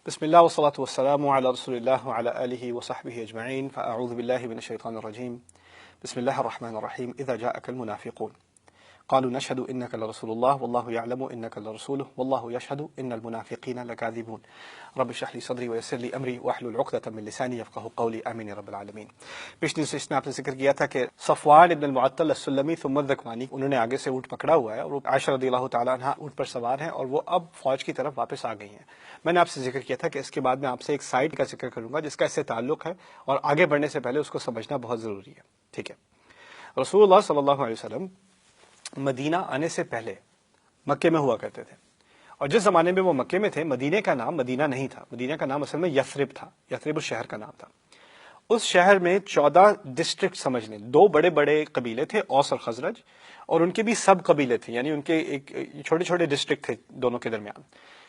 بسم الله والصلاة والسلام على رسول الله وعلى آله وصحبه أجمعين فأعوذ بالله من الشيطان الرجيم بسم الله الرحمن الرحيم إذا جاءك المنافقون قالوا نشهد إنك لرسول الله والله يعلم إنك لرسوله والله يشهد إن المنافقين لكاذبون رب اشرح لي صدري ويسر لي أمري واحلل عقدة من لساني يفقهوا قولي آمين يا رب العالمین۔ پچھلی نشست میں آپ نے ذکر کیا تھا کہ صفوان ابن المعطل السلمی ثم الذکوانی انہوں نے آگے سے اونٹ پکڑا ہوا ہے اور عائشہ رضی اللہ تعالیٰ عنہا اونٹ پر سوار ہیں اور وہ اب فوج کی طرف واپس آ گئی ہیں۔ میں نے آپ سے ذکر کیا تھا کہ اس کے بعد میں آپ سے ایک سائٹ کا ذکر کروں گا جس کا اس سے تعلق ہے اور آگے بڑھنے سے پہلے اس کو سمجھنا بہت ضروری ہے۔ ٹھیک ہے، رسول اللہ صلی اللہ علیہ وسلم مدینہ آنے سے پہلے مکے میں ہوا کرتے تھے، اور جس زمانے میں وہ مکے میں تھے مدینے کا نام مدینہ نہیں تھا، مدینہ کا نام اصل میں یثرب تھا، یثرب اس شہر کا نام تھا۔ اس شہر میں 14 ڈسٹرکٹ سمجھ لیں، 2 بڑے بڑے قبیلے تھے، اوس اور خزرج، اور ان کے بھی سب قبیلے تھے، یعنی ان کے ایک چھوٹے چھوٹے ڈسٹرکٹ تھے دونوں کے درمیان،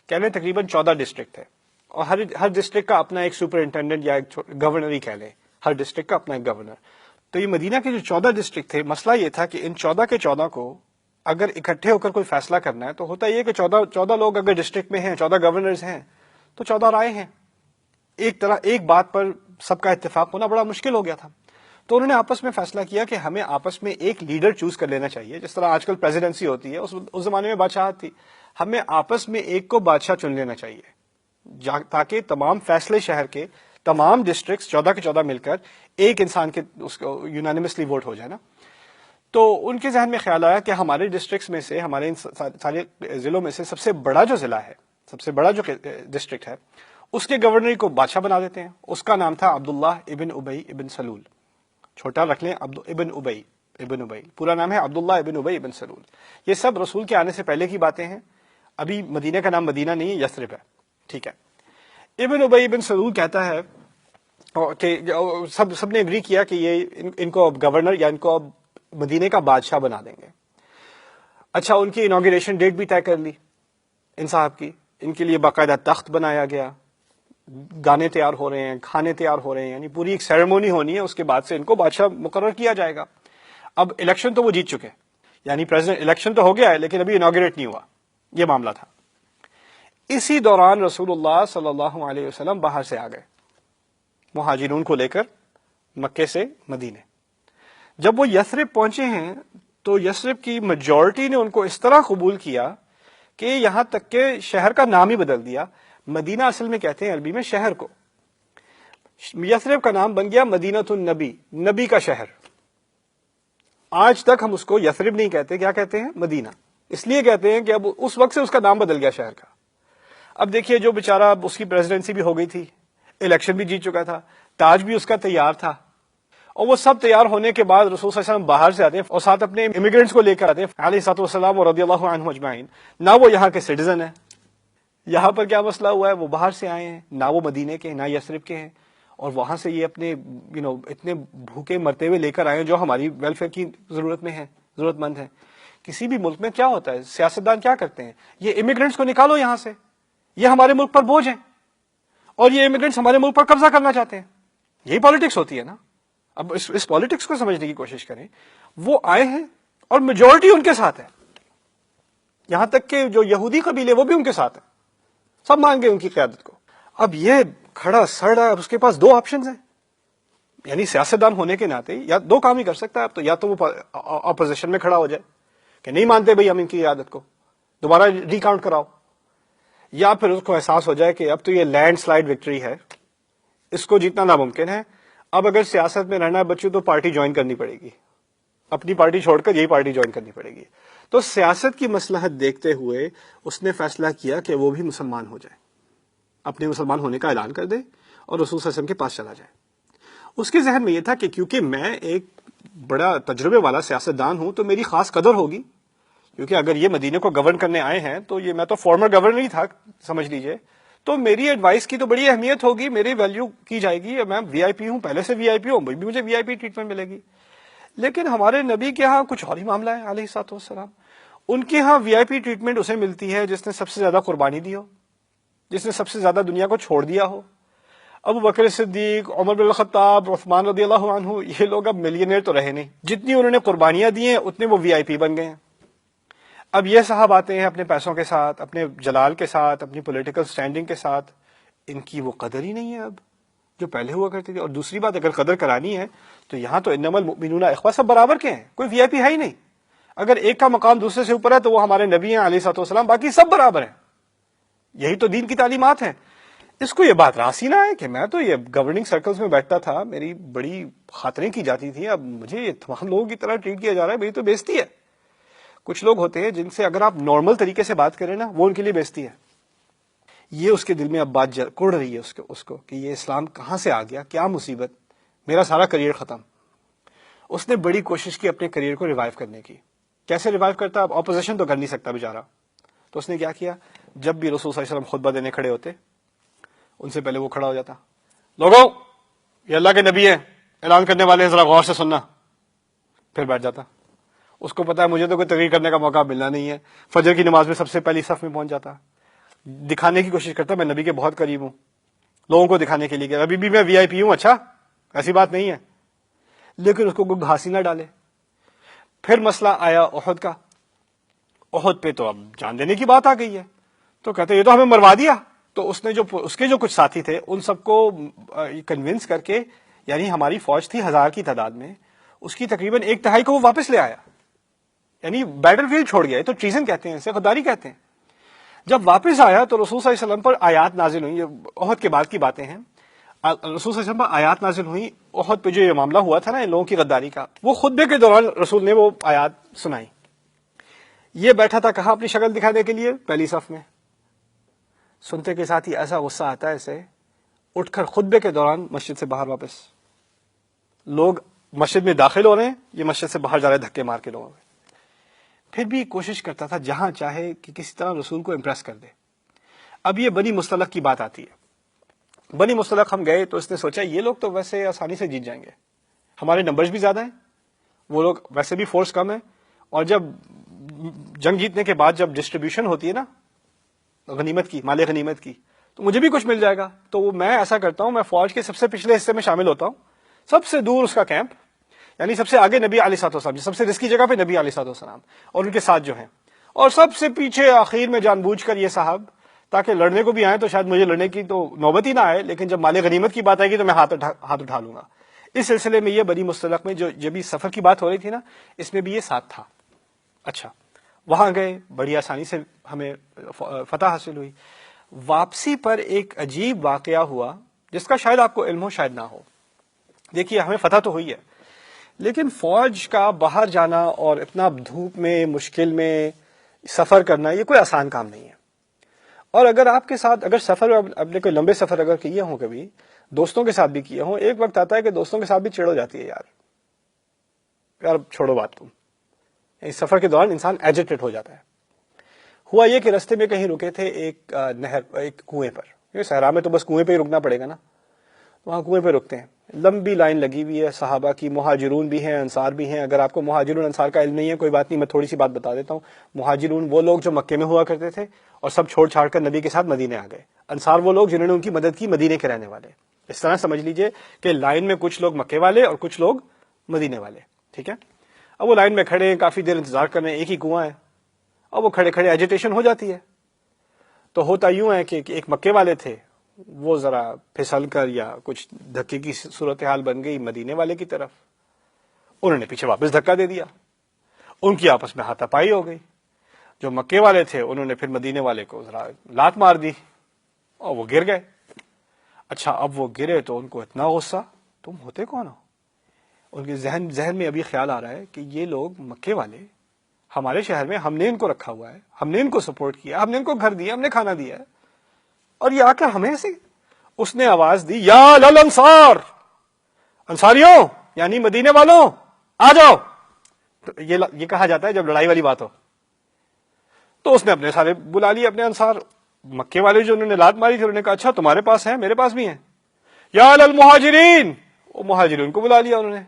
کہہ لیں تقریباً 14 ڈسٹرکٹ تھے، اور ہر ڈسٹرکٹ کا اپنا ایک سپرنٹینڈنٹ یا ایک گورنر ہی کہہ لیں، ہر ڈسٹرکٹ کا اپنا ایک گورنر۔ تو یہ مدینہ کے جو 14 ڈسٹرکٹ تھے، مسئلہ یہ تھا کہ ان 14 کے 14 کو اگر اکٹھے ہو کر کوئی فیصلہ کرنا ہے تو ہوتا یہ کہ 14 لوگ اگر ڈسٹرکٹ میں ہیں، 14 گورنرز ہیں تو 14 رائے ہیں، ایک بات پر سب کا اتفاق ہونا بڑا مشکل ہو گیا تھا۔ تو انہوں نے آپس میں فیصلہ کیا کہ ہمیں آپس میں ایک لیڈر چوز کر لینا چاہیے، جس طرح آج کل پریزیڈنسی ہوتی ہے، اس زمانے میں بادشاہت تھی، ہمیں آپس میں ایک کو بادشاہ چن لینا چاہیے تاکہ تمام فیصلے شہر کے تمام ڈسٹرکٹس 14 کے 14 مل کر ایک انسان کے اس کو یونانیمسلی ووٹ ہو جائے نا۔ تو ان کے ذہن میں خیال آیا کہ ہمارے ڈسٹرکٹس میں سے، ہمارے ان سارے ضلعوں میں سے سب سے بڑا جو ضلع ہے، سب سے بڑا جو ڈسٹرکٹ ہے، اس کے گورنر کو بادشاہ بنا دیتے ہیں۔ اس کا نام تھا عبداللہ ابن ابی ابن سلول، چھوٹا رکھ لیں ابن ابی، پورا نام ہے عبداللہ ابن ابی ابن سلول۔ یہ سب رسول کے آنے سے پہلے کی باتیں ہیں، ابھی مدینہ کا نام مدینہ نہیں ہے، یثرب ہے۔ ٹھیک ہے، ابن ابی ابن سلول کہتا ہے کہ سب نے ایگری کیا کہ یہ ان کو گورنر یا ان کو مدینے کا بادشاہ بنا دیں گے۔ اچھا، ان کی انوگریشن ڈیٹ بھی طے کر لی ان صاحب کی، ان کے لیے باقاعدہ تخت بنایا گیا، گانے تیار ہو رہے ہیں، کھانے تیار ہو رہے ہیں، یعنی پوری ایک سیریمونی ہونی ہے، اس کے بعد سے ان کو بادشاہ مقرر کیا جائے گا۔ اب الیکشن تو وہ جیت چکے، یعنی پریزیڈنٹ الیکشن تو ہو گیا ہے لیکن ابھی انوگریٹ نہیں ہوا، یہ معاملہ تھا۔ اسی دوران رسول اللہ صلی اللہ علیہ وسلم باہر سے آ گئے مہاجرون کو لے کر مکے سے مدینے۔ جب وہ یثرب پہنچے ہیں تو یثرب کی میجورٹی نے ان کو اس طرح قبول کیا کہ یہاں تک کہ شہر کا نام ہی بدل دیا۔ مدینہ اصل میں کہتے ہیں عربی میں شہر کو، یثرب کا نام بن گیا مدینۃ النبی، نبی کا شہر۔ آج تک ہم اس کو یثرب نہیں کہتے، کیا کہتے ہیں؟ مدینہ۔ اس لیے کہتے ہیں کہ اب اس وقت سے اس کا نام بدل گیا شہر کا۔ اب دیکھیے، جو بیچارہ اس کی پریزیڈنسی بھی ہو گئی تھی، الیکشن بھی جیت چکا تھا، تاج بھی اس کا تیار تھا، اور وہ سب تیار ہونے کے بعد رسول صلی اللہ علیہ وسلم باہر سے آتے ہیں اور ساتھ اپنے امیگرینٹس کو لے کر آتے ہیں علیہ الصلوۃ والسلام اور رضی اللہ عنہم اجمعین۔ نہ وہ یہاں کے سٹیزن ہیں، یہاں پر کیا مسئلہ ہوا ہے، وہ باہر سے آئے ہیں، نہ وہ مدینے کے ہیں نہ یثرب کے ہیں، اور وہاں سے یہ اپنے اتنے بھوکے مرتے ہوئے لے کر آئے ہیں جو ہماری ویلفیئر کی ضرورت میں ہیں، ضرورت مند ہیں۔ کسی بھی ملک میں کیا ہوتا ہے، سیاستدان کیا کرتے ہیں، یہ امیگرینٹس کو نکالو یہاں سے، یہ ہمارے ملک پر بوجھ ہیں، اور یہ امیگرینٹس ہمارے ملک پر قبضہ کرنا چاہتے ہیں۔ یہی پالیٹکس ہوتی ہے نا۔ اب اس پالیٹکس کو سمجھنے کی کوشش کریں۔ وہ آئے ہیں اور میجورٹی ان کے ساتھ ہے، یہاں تک کہ جو یہودی قبیلے وہ بھی ان کے ساتھ ہیں، سب مان گئے ان کی قیادت کو۔ اب یہ کھڑا سڑا، اب اس کے پاس 2 آپشنز ہیں، یعنی سیاستدان ہونے کے ناطے یا 2 کام ہی کر سکتا ہے اب تو، یا تو وہ اپوزیشن میں کھڑا ہو جائے کہ نہیں مانتے بھئی ہم ان کی قیادت کو، دوبارہ ریکاؤنٹ کراؤ، یا پھر اس کو احساس ہو جائے کہ اب تو یہ لینڈ سلائڈ وکٹری ہے، اس کو جیتنا ناممکن ہے، اب اگر سیاست میں رہنا ہے بچوں تو پارٹی جوائن کرنی پڑے گی، اپنی پارٹی چھوڑ کر یہی پارٹی جوائن کرنی پڑے گی۔ تو سیاست کی مصلحت دیکھتے ہوئے اس نے فیصلہ کیا کہ وہ بھی مسلمان ہو جائے، اپنے مسلمان ہونے کا اعلان کر دے اور رسول صلی اللہ علیہ وسلم کے پاس چلا جائے۔ اس کے ذہن میں یہ تھا کہ کیونکہ میں ایک بڑا تجربے والا سیاستدان ہوں تو میری خاص قدر ہوگی، کیونکہ اگر یہ مدینے کو گورن کرنے آئے ہیں تو یہ میں تو فارمر گورنر ہی تھا سمجھ لیجئے، تو میری ایڈوائس کی تو بڑی اہمیت ہوگی، میری ویلیو کی جائے گی، میں وی آئی پی ہوں، پہلے سے وی آئی پی ہوں، مجھے وی آئی پی ٹریٹمنٹ ملے گی۔ لیکن ہمارے نبی کے ہاں کچھ اور ہی معاملہ ہے علیہ الصلوۃ والسلام۔ ان کے ہاں وی آئی پی ٹریٹمنٹ اسے ملتی ہے جس نے سب سے زیادہ قربانی دی ہو، جس نے سب سے زیادہ دنیا کو چھوڑ دیا ہو۔ ابو بکر صدیق، عمر بن الخطاب، عثمان رضی اللہ عنہ، یہ لوگ اب ملینئر تو رہے نہیں، جتنی انہوں نے قربانیاں دی ہیں اتنے وہ وی آئی پی بن گئے ہیں۔ اب یہ صاحب آتے ہیں اپنے پیسوں کے ساتھ، اپنے جلال کے ساتھ، اپنی پولیٹیکل سٹینڈنگ کے ساتھ، ان کی وہ قدر ہی نہیں ہے اب جو پہلے ہوا کرتی تھی. اور دوسری بات اگر قدر کرانی ہے تو یہاں تو انما المؤمنون اخوہ سب برابر کے ہیں, کوئی وی آئی پی ہے ہی نہیں. اگر ایک کا مقام دوسرے سے اوپر ہے تو وہ ہمارے نبی ہیں علیہ الصلوۃ والسلام, باقی سب برابر ہیں. یہی تو دین کی تعلیمات ہیں. اس کو یہ بات راسی نہ ہے کہ میں تو یہ گورننگ سرکلز میں بیٹھتا تھا, میری بڑی خاطریں کی جاتی تھیں, اب مجھے یہ تمام لوگوں کی طرح ٹریٹ کیا جا رہا ہے, میری تو بےزتی ہے. کچھ لوگ ہوتے ہیں جن سے اگر آپ نارمل طریقے سے بات کریں نا, وہ ان کے لیے بےزتی ہے. یہ اس کے دل میں اب بات کوڑ رہی ہے اس کو کہ یہ اسلام کہاں سے آ گیا, کیا مصیبت, میرا سارا کریئر ختم. اس نے بڑی کوشش کی اپنے کریئر کو ریوائیو کرنے کی. کیسے ریوائیو کرتا, اب اپوزیشن تو کر نہیں سکتا بیچارہ. تو اس نے کیا کیا, جب بھی رسول صلی اللہ علیہ وسلم خطبہ دینے کھڑے ہوتے, ان سے پہلے وہ کھڑا ہو جاتا, لوگوں یہ اللہ کے نبی ہیں, اعلان کرنے والے ذرا غور سے سننا. پھر بیٹھ جاتا. اس کو پتا ہے مجھے تو کوئی تقریر کرنے کا موقع ملنا نہیں ہے. فجر کی نماز میں سب سے پہلی صف میں پہنچ جاتا, دکھانے کی کوشش کرتا میں نبی کے بہت قریب ہوں, لوگوں کو دکھانے کے لیے کہ ابھی بھی میں وی آئی پی ہوں. اچھا ایسی بات نہیں ہے, لیکن اس کو کوئی گھاسی نہ ڈالے. پھر مسئلہ آیا احد کا. احد پہ تو اب جان دینے کی بات آ گئی ہے, تو کہتے یہ تو ہمیں مروا دیا. تو اس نے اس کے جو کچھ ساتھی تھے ان سب کو کنونس کر کے, یعنی ہماری فوج تھی 1000 کی تعداد میں, اس کی تقریباً 1/3 کو وہ واپس لے آیا, یعنی بیٹل فیلڈ چھوڑ گیا. تو ٹریزن کہتے ہیں, اسے غداری کہتے ہیں. جب واپس آیا تو رسول صلی اللہ علیہ وسلم پر آیات نازل ہوئی, یہ احد کے بعد کی باتیں ہیں. رسول صلی اللہ علیہ وسلم پر آیات نازل ہوئی احد پہ جو یہ معاملہ ہوا تھا نا ان لوگوں کی غداری کا, وہ خطبے کے دوران رسول نے وہ آیات سنائی. یہ بیٹھا تھا کہاں اپنی شکل دکھانے کے لیے, پہلی صف میں. سنتے کے ساتھ ہی ایسا غصہ آتا ہے اسے, اٹھ کر خطبے کے دوران مسجد سے باہر واپس. لوگ مسجد میں داخل ہو رہے ہیں, یہ مسجد سے باہر جا رہے ہیں دھکے مار کے لوگوں میں. پھر بھی کوشش کرتا تھا جہاں چاہے کہ کسی طرح رسول کو امپریس کر دے. اب یہ بنی مصطلق کی بات آتی ہے. بنی مصطلق ہم گئے تو اس نے سوچا یہ لوگ تو ویسے آسانی سے جیت جائیں گے, ہمارے نمبرز بھی زیادہ ہیں, وہ لوگ ویسے بھی فورس کم ہے, اور جب جنگ جیتنے کے بعد جب ڈسٹریبیوشن ہوتی ہے نا غنیمت کی, مال غنیمت کی, تو مجھے بھی کچھ مل جائے گا. تو میں ایسا کرتا ہوں, میں فوج کے سب سے پچھلے حصے میں شامل ہوتا ہوں, سب سے دور اس کا کیمپ, یعنی سب سے آگے نبی علیہ الصلوۃ والسلام, سب سے رسکی جگہ پہ نبی علیہ الصلوۃ والسلام اور ان کے ساتھ جو ہیں, اور سب سے پیچھے آخر میں جان بوجھ کر یہ صاحب, تاکہ لڑنے کو بھی آئیں تو شاید مجھے لڑنے کی تو نوبت ہی نہ آئے, لیکن جب مال غنیمت کی بات آئے گی تو میں ہاتھ اٹھا لوں گا. اس سلسلے میں یہ بنی مصطلق میں جو جب بھی سفر کی بات ہو رہی تھی نا, اس میں بھی یہ ساتھ تھا. اچھا وہاں گئے, بڑی آسانی سے ہمیں فتح حاصل ہوئی. واپسی پر ایک عجیب واقعہ ہوا جس کا شاید آپ کو علم ہو شاید نہ ہو. دیکھیے ہمیں فتح تو ہوئی ہے, لیکن فوج کا باہر جانا اور اتنا دھوپ میں مشکل میں سفر کرنا یہ کوئی آسان کام نہیں ہے. اور اگر آپ کے ساتھ اگر سفر اپنے کوئی لمبے سفر اگر کیے ہوں, کبھی دوستوں کے ساتھ بھی کیے ہوں, ایک وقت آتا ہے کہ دوستوں کے ساتھ بھی چڑ ہو جاتی ہے, یار چھوڑو بات تم. اس سفر کے دوران انسان ایجیٹیٹ ہو جاتا ہے. ہوا یہ کہ رستے میں کہیں رکے تھے ایک نہر, ایک کنویں پر. صحرا میں تو بس کنویں پہ ہی رکنا پڑے گا نا, وہاں کنویں پہ رکتے ہیں. لمبی لائن لگی ہوئی ہے صحابہ کی, مہاجرون بھی ہیں انصار بھی ہیں. اگر آپ کو مہاجرون انصار کا علم نہیں ہے کوئی بات نہیں, میں تھوڑی سی بات بتا دیتا ہوں. مہاجرون وہ لوگ جو مکے میں ہوا کرتے تھے اور سب چھوڑ چھاڑ کر نبی کے ساتھ مدینے آ گئے. انصار وہ لوگ جنہوں نے ان کی مدد کی, مدینے کے رہنے والے. اس طرح سمجھ لیجئے کہ لائن میں کچھ لوگ مکے والے اور کچھ لوگ مدینے والے, ٹھیک ہے. اب وہ لائن میں کھڑے ہیں, کافی دیر انتظار کر رہے ہیں, ایک ہی کنواں ہے. اب وہ کھڑے کھڑے ایجیٹیشن ہو جاتی ہے. تو ہوتا یوں ہے کہ ایک مکے والے تھے, وہ ذرا پھسل کر یا کچھ دھکے کی صورتحال بن گئی مدینے والے کی طرف, انہوں نے پیچھے واپس دھکا دے دیا, ان کی آپس میں ہاتھا پائی ہو گئی. جو مکے والے تھے انہوں نے پھر مدینے والے کو ذرا لات مار دی اور وہ گر گئے. اچھا اب وہ گرے تو ان کو اتنا غصہ, تم ہوتے کون ہو؟ ان کے ذہن میں ابھی خیال آ رہا ہے کہ یہ لوگ مکے والے ہمارے شہر میں, ہم نے ان کو رکھا ہوا ہے, ہم نے ان کو سپورٹ کیا, ہم نے ان کو گھر دیا, ہم نے کھانا دیا ہے, اور یہ آ کر ہمیں سے. اس نے آواز دی, یا للانصار, انصاریوں یعنی مدینے والوں آ جاؤ. تو یہ کہا جاتا ہے جب لڑائی والی بات ہو. تو اس نے اپنے سارے بلا لیے, اپنے انصار. مکے والے جو انہوں نے لات ماری تھی انہوں نے کہا اچھا تمہارے پاس ہیں, میرے پاس بھی ہیں. یا للمہاجرین, وہ مہاجرین کو بلا لیا انہوں نے.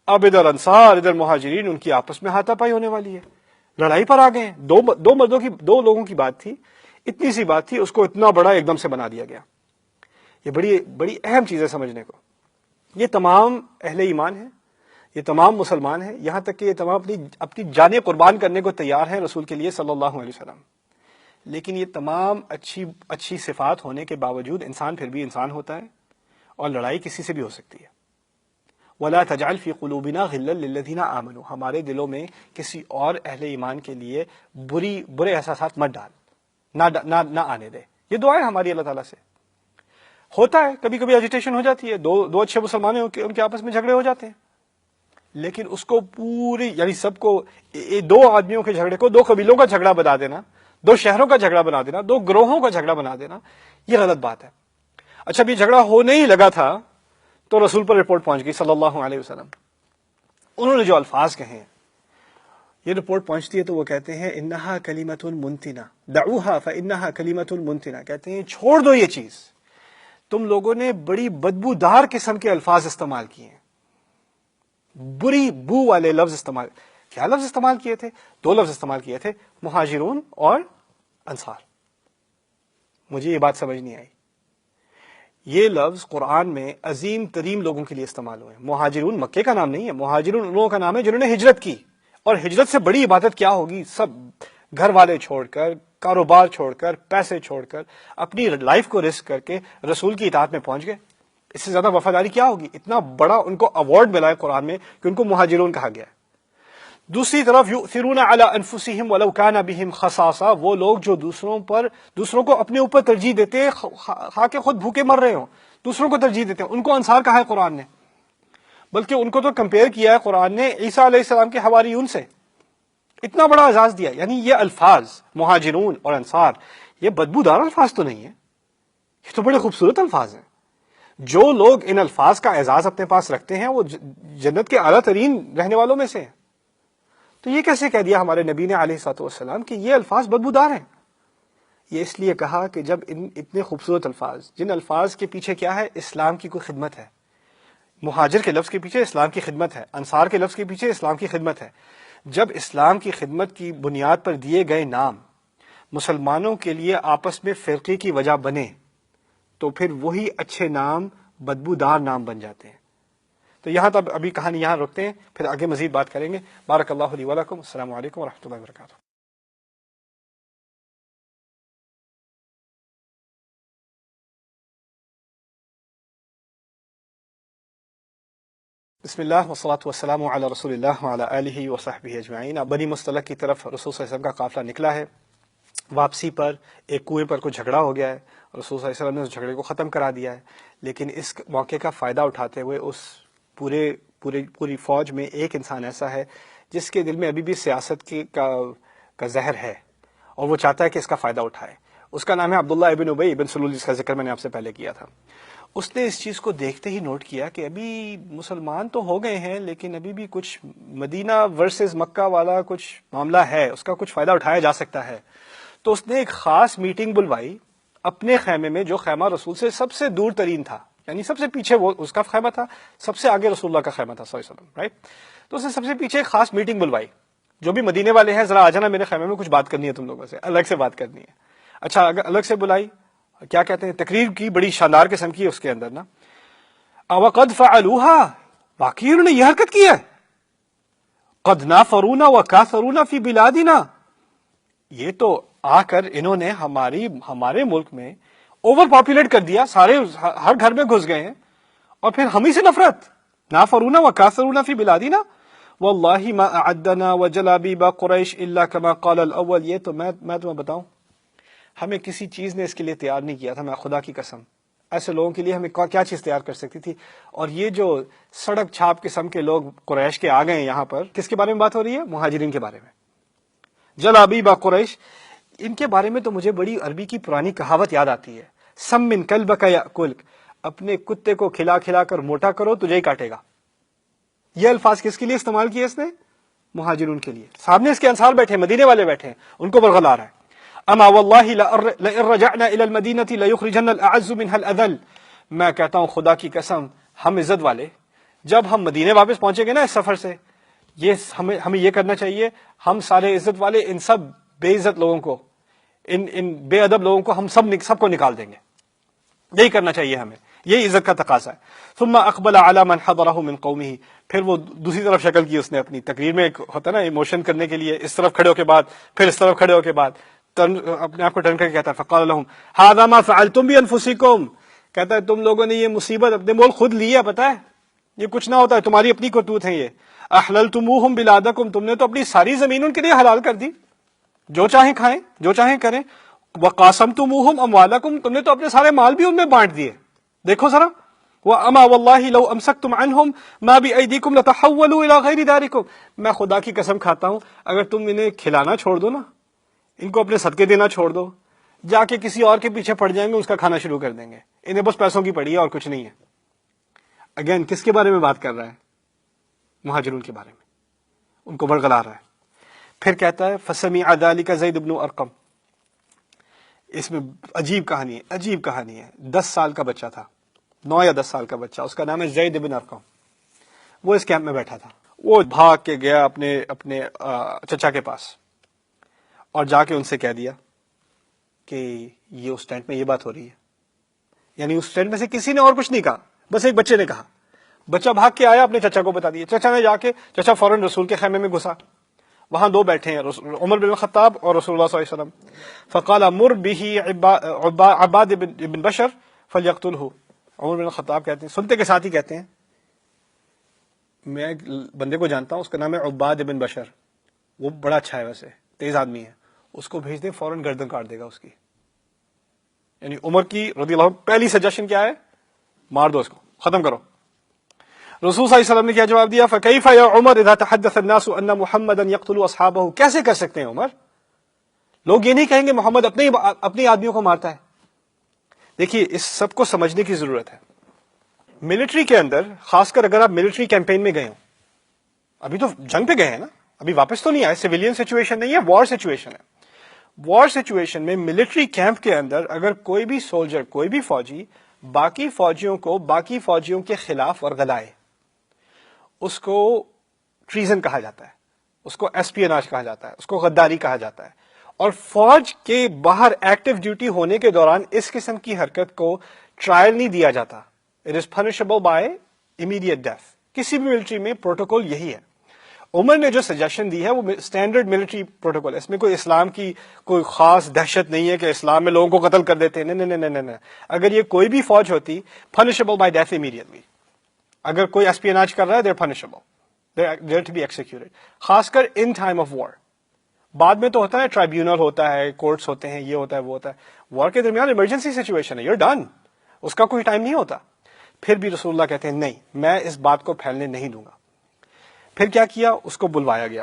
اب ادھر انصار ادھر مہاجرین, ان کی آپس میں ہاتھا پائی ہونے والی ہے, لڑائی پر آ گئے. دو لوگوں کی بات تھی, اتنی سی بات تھی, اس کو اتنا بڑا ایک دم سے بنا دیا گیا. یہ بڑی اہم چیز ہے سمجھنے کو. یہ تمام اہل ایمان ہیں, یہ تمام مسلمان ہیں, یہاں تک کہ یہ تمام اپنی جانیں قربان کرنے کو تیار ہیں رسول کے لیے صلی اللہ علیہ وسلم. لیکن یہ تمام اچھی صفات ہونے کے باوجود انسان پھر بھی انسان ہوتا ہے، اور لڑائی کسی سے بھی ہو سکتی ہے۔ وَلَا تَجْعَلْ فِي قُلُوبِنَا غِلًّا لِّلَّذِينَ آمَنُوا، ہمارے دلوں میں کسی اور اہل ایمان کے لیے برے احساسات مت ڈال، نہ آنے دے۔ یہ دعا ہے ہماری اللہ تعالیٰ سے۔ ہوتا ہے کبھی کبھی ایجیٹیشن ہو جاتی ہے، دو اچھے مسلمان ہیں ان کے آپس میں جھگڑے ہو جاتے ہیں، لیکن اس کو پوری یعنی سب کو، دو آدمیوں کے جھگڑے کو دو قبیلوں کا جھگڑا بنا دینا، دو شہروں کا جھگڑا بنا دینا، دو گروہوں کا جھگڑا بنا دینا، یہ غلط بات ہے۔ اچھا اب یہ جھگڑا ہونے ہی لگا تھا تو رسول پر رپورٹ پہنچ گئی صلی اللہ علیہ وسلم، انہوں نے جو الفاظ کہے ہیں، یہ رپورٹ پہنچتی ہے تو وہ کہتے ہیں انہا کلمۃ منتنہ دعوها فانہا کلمۃ منتنہ، کہتے ہیں چھوڑ دو یہ چیز، تم لوگوں نے بڑی بدبودار قسم کے الفاظ استعمال کیے ہیں، بری بو والے لفظ استعمال۔ کیا لفظ استعمال کیے تھے؟ دو لفظ استعمال کیے تھے، مہاجرون اور انصار۔ مجھے یہ بات سمجھ نہیں آئی، یہ لفظ قرآن میں عظیم ترین لوگوں کے لیے استعمال ہوئے ہیں۔ مہاجرون مکے کا نام نہیں ہے، مہاجرون ان لوگوں کا نام ہے جنہوں نے ہجرت کی، اور ہجرت سے بڑی عبادت کیا ہوگی؟ سب گھر والے چھوڑ کر، کاروبار چھوڑ کر، پیسے چھوڑ کر، اپنی لائف کو رسک کر کے رسول کی اطاعت میں پہنچ گئے۔ اس سے زیادہ وفاداری کیا ہوگی؟ اتنا بڑا ان کو ایوارڈ ملا ہے قرآن میں کہ ان کو مہاجرون کہا گیا ہے۔ دوسری طرف یؤثرون علی انفسہم ولو کان بہم خصاصہ، وہ لوگ جو دوسروں کو اپنے اوپر ترجیح دیتے ہیں، خواہ کہ خود بھوکے مر رہے ہوں، دوسروں کو ترجیح دیتے ہیں، ان کو انصار کہا ہے قرآن نے، بلکہ ان کو تو کمپیئر کیا ہے قرآن نے عیسیٰ علیہ السلام کے حواریون سے، اتنا بڑا اعزاز دیا۔ یعنی یہ الفاظ مہاجرون اور انصار یہ بدبودار الفاظ تو نہیں ہیں، یہ تو بڑے خوبصورت الفاظ ہیں۔ جو لوگ ان الفاظ کا اعزاز اپنے پاس رکھتے ہیں وہ جنت کے اعلیٰ ترین رہنے والوں میں سے ہیں، تو یہ کیسے کہہ دیا ہمارے نبی نے علیہ الصلوۃ والسلام کہ یہ الفاظ بدبودار ہیں؟ یہ اس لیے کہا کہ جب اتنے خوبصورت الفاظ، جن الفاظ کے پیچھے کیا ہے؟ اسلام کی کوئی خدمت ہے۔ مہاجر کے لفظ کے پیچھے اسلام کی خدمت ہے، انصار کے لفظ کے پیچھے اسلام کی خدمت ہے۔ جب اسلام کی خدمت کی بنیاد پر دیے گئے نام مسلمانوں کے لیے آپس میں فرقے کی وجہ بنے تو پھر وہی اچھے نام بدبودار نام بن جاتے ہیں۔ تو یہاں تک ابھی کہانی یہاں رکھتے ہیں، پھر آگے مزید بات کریں گے۔ بارک اللہ لی ولکم، السلام علیکم ورحمۃ اللہ وبرکاتہ۔ بسم اللہ والصلاة والسلام علی رسول اللہ وعلی آلہ وصحبہ اجمعین۔ اب بنی مصطلق کی طرف رسول صلی اللہ علیہ وسلم کا قافلہ نکلا ہے، واپسی پر ایک کنویں پر کوئی جھگڑا ہو گیا ہے، رسول صلی اللہ علیہ وسلم نے اس جھگڑے کو ختم کرا دیا ہے، لیکن اس موقع کا فائدہ اٹھاتے ہوئے اس پوری فوج میں ایک انسان ایسا ہے جس کے دل میں ابھی بھی سیاست کا زہر ہے اور وہ چاہتا ہے کہ اس کا فائدہ اٹھائے۔ اس کا نام ہے عبداللہ ابن ابی ابن سلول، جس کا ذکر میں نے آپ سے پہلے کیا تھا۔ اس نے اس چیز کو دیکھتے ہی نوٹ کیا کہ ابھی مسلمان تو ہو گئے ہیں لیکن ابھی بھی کچھ مدینہ ورسز مکہ والا کچھ معاملہ ہے، اس کا کچھ فائدہ اٹھایا جا سکتا ہے۔ تو اس نے ایک خاص میٹنگ بلوائی اپنے خیمے میں، جو خیمہ رسول سے سب سے دور ترین تھا، یعنی سب سے پیچھے وہ اس کا خیمہ تھا، سب سے آگے رسول اللہ کا خیمہ تھا صلی اللہ علیہ وسلم، رائٹ؟ تو اس نے سب سے پیچھے ایک خاص میٹنگ بلوائی، جو بھی مدینے والے ہیں ذرا آ جانا میرے خیمے میں، کچھ بات کرنی ہے تم لوگوں سے، الگ سے بات کرنی ہے۔ اچھا اگر الگ سے بلائی، کیا کہتے ہیں، تقریر کی، بڑی شاندار قسم کی اس کے اندر نا، وَقَدْ فَعَلُوهَا، واقعی انہوں نے یہ حرکت کی ہے، قَدْ نَافَرُونَا وَكَاثَرُونَا فِي بِلَادِنَا، یہ تو آ کر انہوں نے ہمارے ملک میں اوور پاپولیٹ کر دیا، سارے ہر گھر میں گھس گئے ہیں، اور پھر ہم ہی سے نفرت۔ نافرونا وکاثرونا فی بلادنا واللہ ما اعدنا وجلابیب قریش الا کما قال الاول۔ یہ تو میں تمہیں بتاؤں، ہمیں کسی چیز نے اس کے لیے تیار نہیں کیا تھا، میں خدا کی قسم، ایسے لوگوں کے لیے ہمیں کیا چیز تیار کر سکتی تھی؟ اور یہ جو سڑک چھاپ قسم کے لوگ قریش کے آ گئے ہیں یہاں پر، کس کے بارے میں بات ہو رہی ہے؟ مہاجرین کے بارے میں۔ جلابیب قریش، ان کے بارے میں تو مجھے بڑی عربی کی پرانی کہاوت یاد آتی ہے، سمن کلبک یاکلک، اپنے کتے کو کھلا کھلا کر موٹا کرو تجھے ہی کاٹے گا۔ یہ الفاظ کس کے لیے استعمال کیے اس نے؟ مہاجرون کے لیے۔ سامنے اس کے انصار بیٹھے، مدینے والے بیٹھے ہیں، ان کو برغل آ رہا ہے۔ اما واللہ لئن رجعنا الى المدینۃ لیخرجن الاعز منها الاذل، میں کہتا ہوں خدا کی قسم، ہم عزت والے جب ہم مدینے واپس پہنچیں گے نا اس سفر سے، یہ ہمیں یہ کرنا چاہیے، ہم سارے عزت والے ان سب بے عزت لوگوں کو، ان بے ادب لوگوں کو ہم سب کو نکال دیں گے، یہی کرنا چاہیے ہمیں، یہی عزت کا تقاضا ہے۔ ثم اقبل على من حضره من قومه، پھر وہ دوسری طرف شکل کی اس نے اپنی تقریر میں، ایک ہوتا ہے نا ایموشن کرنے کے لیے، اس طرف کھڑے ہو کے بعد، پھر اس طرف کھڑے ہو کے بعد، اپنے آپ کو ٹرن کر کے کہتا ہے فقال لهم هذا ما فعلتم بانفسکم، کہتا ہے تم لوگوں نے یہ مصیبت اپنے مول خود لی ہے، پتہ ہے یہ کچھ نہ ہوتا ہے، تمہاری اپنی کرتوت ہے یہ، احللتموہم بلادکم، تم نے تو اپنی ساری زمین ان کے لیے حلال کر دی، جو چاہیں کھائیں جو چاہیں کریں، وقاسمتموہم اموالکم، تم نے تو اپنے سارے مال بھی ان میں بانٹ دیے، دیکھو ذرا، وَأَمَا وَاللَّهِ لَوْ أَمْسَكْتُمْ عَنْهُمْ مَا بِأَيْدِيكُمْ لَتَحَوَّلُوا إِلَىٰ غَيْرِ دَارِكُمْ، میں خدا کی قسم کھاتا ہوں اگر تم انہیں کھلانا چھوڑ دو نا، ان کو اپنے صدقے دینا چھوڑ دو، جا کے کسی اور کے پیچھے پڑ جائیں گے، اس کا کھانا شروع کر دیں گے، انہیں بس پیسوں کی پڑی ہے اور کچھ نہیں ہے۔ اگین کس کے بارے میں بات کر رہا ہے؟ مہاجرون کے بارے میں، ان کو برگلا رہا ہے۔ پھر کہتا ہے فَسَمِعَ ذَلِكَ زید بن ارقم، اس میں عجیب کہانی ہے، 10 سال کا بچہ تھا، 9 یا 10 سال کا بچہ، اس کا نام ہے زید بن ارقم، وہ اس کیمپ میں بیٹھا تھا، وہ بھاگ کے گیا اپنے چچا کے پاس اور جا کے ان سے کہہ دیا کہ یہ اس ٹینٹ میں یہ بات ہو رہی ہے، یعنی اس ٹینٹ میں سے کسی نے اور کچھ نہیں کہا، بس ایک بچے نے کہا، بچہ بھاگ کے آیا اپنے چچا کو بتا دیا، چچا نے جا کے چچا فوراً رسول کے خیمے میں گھسا، وہاں دو بیٹھے ہیں عمر بن الخطاب اور رسول اللہ صلی اللہ علیہ وسلم، فقال مر به عباد بن بشر فلیقتلہ، عمر بن الخطاب کہتے ہیں، سنتے کے ساتھ ہی کہتے ہیں میں ایک بندے کو جانتا ہوں اس کا نام ہے عباد بن بشر، وہ بڑا اچھا ہے، ویسے تیز آدمی ہے، اس کو بھیج دیں فوراً گردن کاٹ دے گا اس کی، یعنی عمر کی رضی اللہ عنہ پہلی سجیشن کیا ہے؟ مار دو اس کو، ختم کرو۔ رسول صلی اللہ علیہ وسلم نے کیا جواب دیا؟ فَكَيْفَ يَا عُمَرْ إِذَا تَحَدَّثَ النَّاسُ أَنَّ مُحَمَّدًا يَقْتُلُ أَصْحَابَهُ، کیسے کر سکتے ہیں عمر؟ لوگ یہ نہیں کہیں گے محمد اپنی آدمیوں کو مارتا ہے۔ دیکھیے اس سب کو سمجھنے کی ضرورت ہے، ملٹری کے اندر خاص کر اگر آپ ملٹری کیمپین میں گئے ہوں، ابھی تو جنگ پہ گئے ہیں نا، ابھی واپس تو نہیں آئے، سویلین سچویشن نہیں ہے، وار سچویشن ہے، وار سچویشن میں ملٹری کیمپ کے اندر اگر کوئی بھی سولجر، کوئی بھی فوجی باقی فوجیوں کو باقی فوجیوں کے خلاف ورغلائے، اس کو ٹریزن کہا جاتا ہے، اس کو ایسپیناج کہا جاتا ہے، اس کو غداری کہا جاتا ہے، اور فوج کے باہر ایکٹیو ڈیوٹی ہونے کے دوران اس قسم کی حرکت کو ٹرائل نہیں دیا جاتا، it is punishable by immediate death, کسی بھی ملٹری میں پروٹوکول یہی ہے۔ عمر نے جو سجیشن دی ہے وہ اسٹینڈرڈ ملٹری پروٹوکول ہے، اس میں کوئی اسلام کی کوئی خاص دہشت نہیں ہے کہ اسلام میں لوگوں کو قتل کر دیتے ہیں، نہیں نہیں نہیں، اگر یہ کوئی بھی فوج ہوتی پنشبل بائی ڈیتھ امیڈیٹلی، اگر کوئی اسپیناج کر رہا ہے دے پنشبل، دے ٹو بی ایکسیکیوٹڈ، خاص کر ان ٹائم آف وار۔ بعد میں تو ہوتا ہے ٹرائیبیونل ہوتا ہے، کورٹس ہوتے ہیں، یہ ہوتا ہے وہ ہوتا ہے، وار کے درمیان ایمرجنسی سچویشن ہے، یو ڈن، اس کا کوئی ٹائم نہیں ہوتا۔ پھر بھی رسول اللہ کہتے ہیں نہیں، میں اس بات کو پھیلنے نہیں دوں گا۔ پھر کیا کیا؟ اس کو بلوایا گیا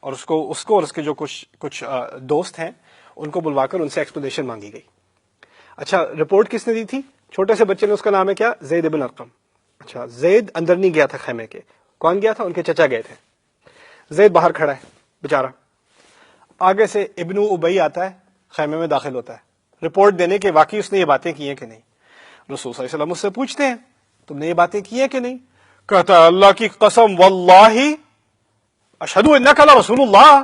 اور اس کو اور اس کے جو کچھ دوست ہیں ان کو بلوا کر ان سے ایکسپلینیشن مانگی گئی۔ اچھا رپورٹ کس نے دی تھی؟ چھوٹے سے بچے نے، اس کا نام ہے کیا؟ زید بن ارقم۔ اچھا زید اندر نہیں گیا تھا خیمے کے، کون گیا تھا؟ ان کے چچا گئے تھے۔ زید باہر کھڑا ہے بیچارہ، آگے سے ابن ابی آتا ہے، خیمے میں داخل ہوتا ہے رپورٹ دینے کے واقعی اس نے یہ باتیں کی ہیں کہ نہیں۔ رسول صلی اللہ علیہ وسلم اس سے پوچھتے ہیں تم نے یہ باتیں کی ہیں کہ نہیں؟ کہتا ہے اللہ کی قسم واللہ اشہد انک لرسول اللہ،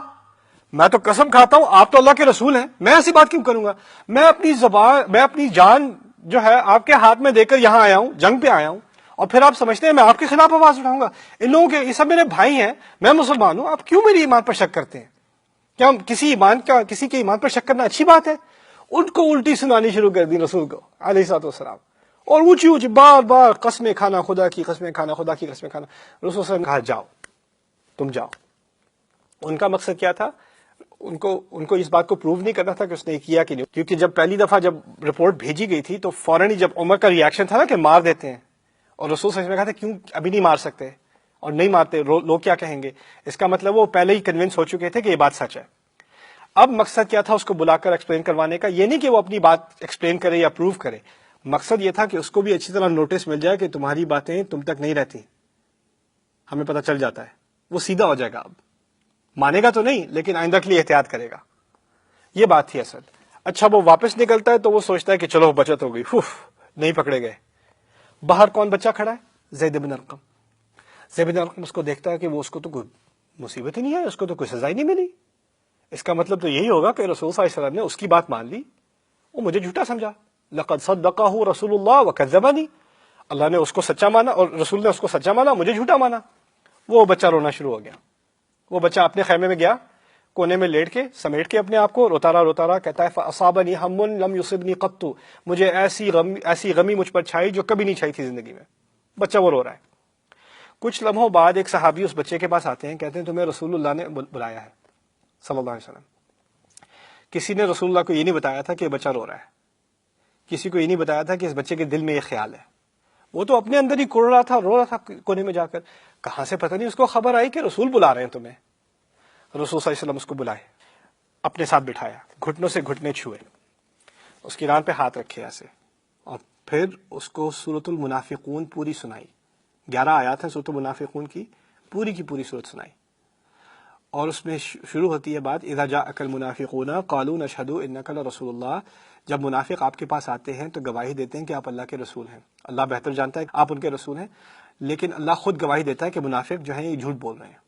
میں تو قسم کھاتا ہوں آپ تو اللہ کے رسول ہیں، میں ایسی بات کیوں کروں گا؟ میں اپنی جان جو ہے آپ کے ہاتھ میں دے کر یہاں آیا ہوں، جنگ پہ آیا ہوں، اور پھر آپ سمجھتے ہیں میں آپ کے خلاف آواز اٹھاؤں گا؟ ان لوگوں کے یہ سب میرے بھائی ہیں، میں مسلمان ہوں، آپ کیوں میری ایمان پر شک کرتے ہیں؟ کیا کسی کے ایمان پر شک کرنا اچھی بات ہے؟ ان کو الٹی سنانی شروع کر دی رسول کو علیہ الصلوۃ والسلام، اور اونچی بار بار قسمیں کھانا خدا کی، قسمیں کھانا خدا کی، قسمیں کھانا۔ رسول صلی اللہ علیہ وسلم نے کہا جاؤ، تم جاؤ۔ ان کا مقصد کیا تھا؟ ان کو اس بات کو پروو نہیں کرنا تھا کہ اس نے کیا کہ نہیں، کیونکہ جب پہلی دفعہ جب رپورٹ بھیجی گئی تھی تو فوراً ہی جب عمر کا ریاکشن تھا نا کہ مار دیتے ہیں، اور رسول صلی اللہ علیہ وسلم نے کہا تھا کیوں ابھی نہیں مار سکتے، اور نہیں مارتے لوگ کیا کہیں گے؟ اس کا مطلب وہ پہلے ہی کنونس ہو چکے تھے کہ یہ بات سچ ہے۔ اب مقصد کیا تھا اس کو بلا کر ایکسپلین کروانے کا؟ یہ نہیں کہ وہ اپنی بات ایکسپلین کرے یا پروو کرے، مقصد یہ تھا کہ اس کو بھی اچھی طرح نوٹس مل جائے کہ تمہاری باتیں تم تک نہیں رہتی، ہمیں پتہ چل جاتا ہے، وہ سیدھا ہو جائے گا، اب مانے گا تو نہیں لیکن آئندہ کے لیے احتیاط کرے گا۔ یہ بات تھی اصل۔ اچھا وہ واپس نکلتا ہے تو وہ سوچتا ہے کہ چلو بچت ہو گئی، نہیں پکڑے گئے۔ باہر کون بچہ کھڑا ہے؟ زید بن ارقم۔ زید بن ارقم اس کو دیکھتا ہے کہ وہ اس کو تو کوئی مصیبت ہی نہیں ہے، اس کو تو کوئی سزا ہی نہیں ملی، اس کا مطلب تو یہی ہوگا کہ رسول صلی اللہ علیہ وسلم نے اس کی بات مان لی، وہ مجھے جھوٹا سمجھا، لقد صدقہ رسول اللہ وکذبنی، اللہ نے اس کو سچا مانا اور رسول نے اس کو سچا مانا، مجھے جھوٹا مانا۔ وہ بچہ رونا شروع ہو گیا، وہ بچہ اپنے خیمے میں گیا، کونے میں لیٹ کے سمیٹ کے اپنے آپ کو روتا رہا کہتا ہے فاصابنی ہم لم یصبنی قط، مجھے ایسی غمی مجھ پر چھائی جو کبھی نہیں چھائی تھی زندگی میں. بچہ وہ رو رہا ہے. کچھ لمحوں بعد ایک صحابی اس بچے کے پاس آتے ہیں، کہتے ہیں تمہیں رسول اللہ نے بلایا ہے صلی اللہ علیہ وسلم. کسی نے رسول اللہ کو یہ نہیں بتایا تھا کہ یہ بچہ رو رہا ہے، کسی کو یہ نہیں بتایا تھا کہ اس بچے کے دل میں یہ خیال ہے. وہ تو اپنے اندر ہی کڑ رہا تھا، رو رہا تھا کونے میں جا کر. کہاں سے پتہ نہیں اس کو خبر آئی کہ رسول بلا رہے ہیں تمہیں. رسول صلی اللہ علیہ وسلم اس کو بلائے، اپنے ساتھ بٹھایا، گھٹنوں سے گھٹنے چھوئے، اس کی ران پہ ہاتھ رکھے ایسے، اور پھر اس کو سورۃ المنافقون پوری سنائی. 11 آیات ہیں سورۃ المنافقون کی پوری سورت سنائی. اور اس میں شروع ہوتی ہے بات اذا جاءک المنافقون قالوا نشهد انک لرسول اللہ. جب منافق آپ کے پاس آتے ہیں تو گواہی دیتے ہیں کہ آپ اللہ کے رسول ہیں. اللہ بہتر جانتا ہے کہ آپ ان کے رسول ہیں، لیکن اللہ خود گواہی دیتا ہے کہ منافق جو ہیں یہ جھوٹ بول رہے ہیں.